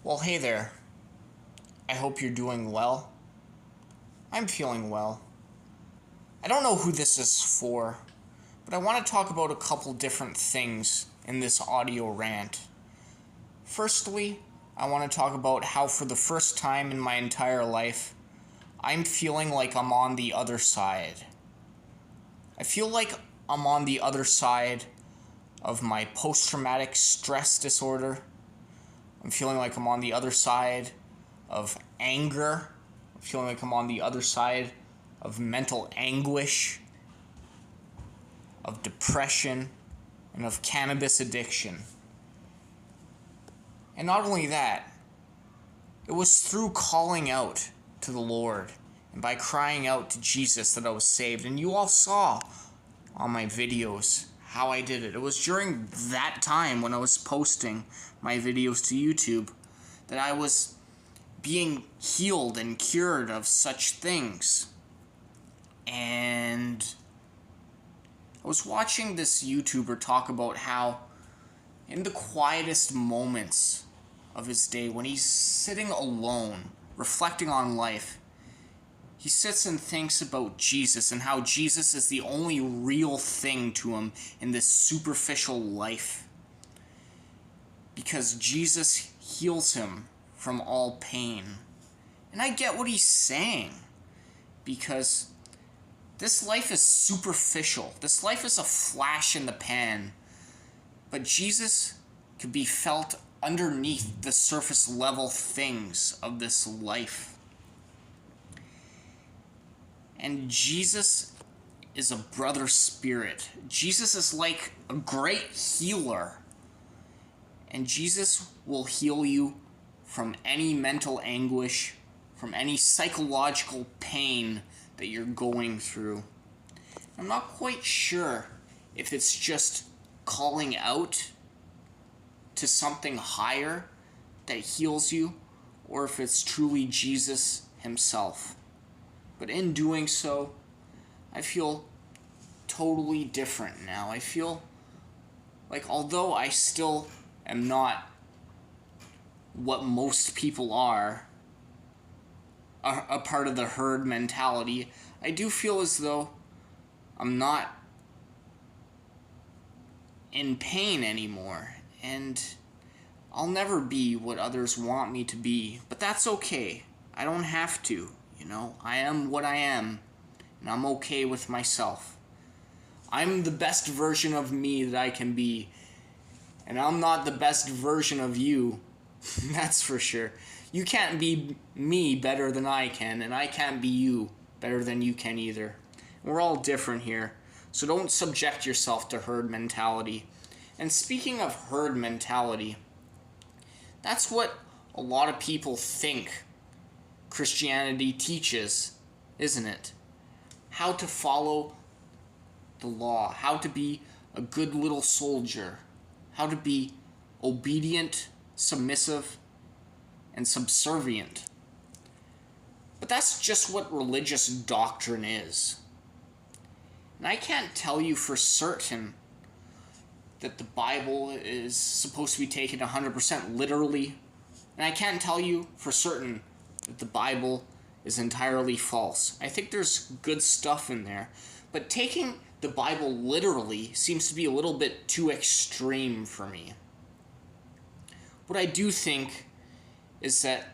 Well, hey there. I hope you're doing well. I'm feeling well. I don't know who this is for, but I want to talk about a couple different things in this audio rant. Firstly, I want to talk about how for the first time in my entire life, I'm feeling like I'm on the other side. I feel like I'm on the other side of my post-traumatic stress disorder. I'm feeling like I'm on the other side of anger. I'm feeling like I'm on the other side of mental anguish, of depression, and of cannabis addiction. And not only that, it was through calling out to the Lord and by crying out to Jesus that I was saved. And you all saw on my videos how I did it. It was during that time when I was posting my videos to YouTube that I was being healed and cured of such things. And I was watching this YouTuber talk about how in the quietest moments of his day, when he's sitting alone, reflecting on life, he sits and thinks about Jesus and how Jesus is the only real thing to him in this superficial life. Because Jesus heals him from all pain. And I get what he's saying. Because this life is superficial. This life is a flash in the pan. But Jesus could be felt underneath the surface level things of this life. And Jesus is a brother spirit. Jesus is like a great healer. And Jesus will heal you from any mental anguish, from any psychological pain that you're going through. I'm not quite sure if it's just calling out to something higher that heals you, or if it's truly Jesus himself. But in doing so, I feel totally different now. I feel like although I still am not what most people are, a part of the herd mentality, I do feel as though I'm not in pain anymore. And I'll never be what others want me to be. But that's okay. I don't have to. I am what I am, and I'm okay with myself. I'm the best version of me that I can be, and I'm not the best version of you, that's for sure. You can't be me better than I can, and I can't be you better than you can either. We're all different here, so don't subject yourself to herd mentality. And speaking of herd mentality, that's what a lot of people think Christianity teaches, isn't it? How to follow the law, how to be a good little soldier, how to be obedient, submissive, and subservient. But that's just what religious doctrine is. And I can't tell you for certain that the Bible is supposed to be taken 100% literally. And I can't tell you for certain that the Bible is entirely false. I think there's good stuff in there, but taking the Bible literally seems to be a little bit too extreme for me. What I do think is that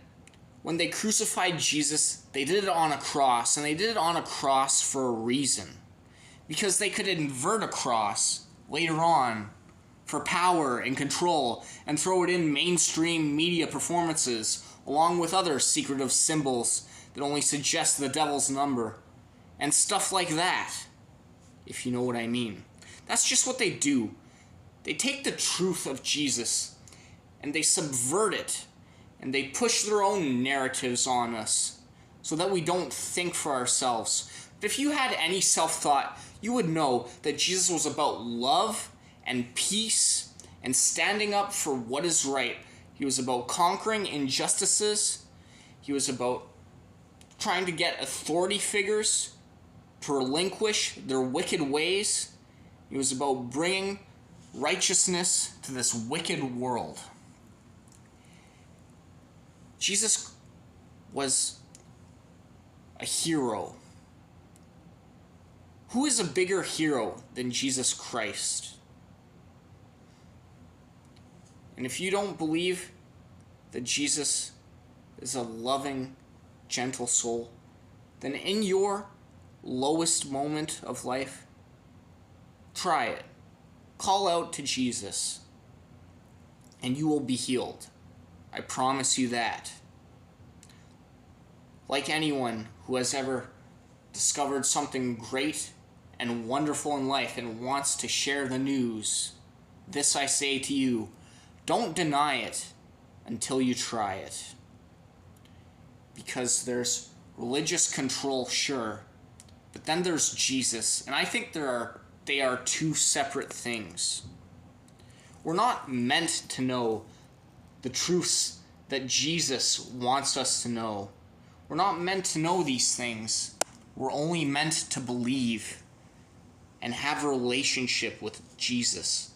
when they crucified Jesus, they did it on a cross, and they did it on a cross for a reason. Because they could invert a cross later on for power and control and throw it in mainstream media performances along with other secretive symbols that only suggest the devil's number and stuff like that, if you know what I mean. That's just what they do. They take the truth of Jesus and they subvert it and they push their own narratives on us so that we don't think for ourselves. But if you had any self-thought, you would know that Jesus was about love and peace and standing up for what is right. He was about conquering injustices. He was about trying to get authority figures to relinquish their wicked ways. He was about bringing righteousness to this wicked world. Jesus was a hero. Who is a bigger hero than Jesus Christ? And if you don't believe that Jesus is a loving, gentle soul, then in your lowest moment of life, try it. Call out to Jesus, and you will be healed. I promise you that. Like anyone who has ever discovered something great and wonderful in life and wants to share the news, this I say to you, don't deny it until you try it. Because there's religious control, sure, but then there's Jesus, and I think they are two separate things. We're not meant to know the truths that Jesus wants us to know. We're not meant to know these things. We're only meant to believe and have a relationship with Jesus.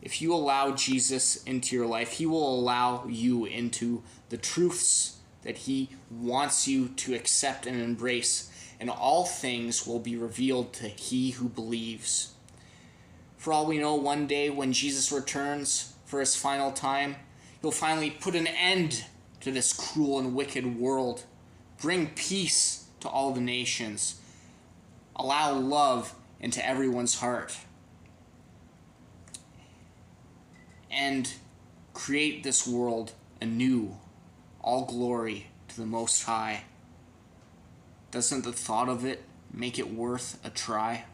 If you allow Jesus into your life, he will allow you into the truths that he wants you to accept and embrace, and all things will be revealed to he who believes. For all we know, one day when Jesus returns for his final time, he'll finally put an end to this cruel and wicked world, bring peace to all the nations, allow love into everyone's heart, and create this world anew, all glory to the Most High. Doesn't the thought of it make it worth a try?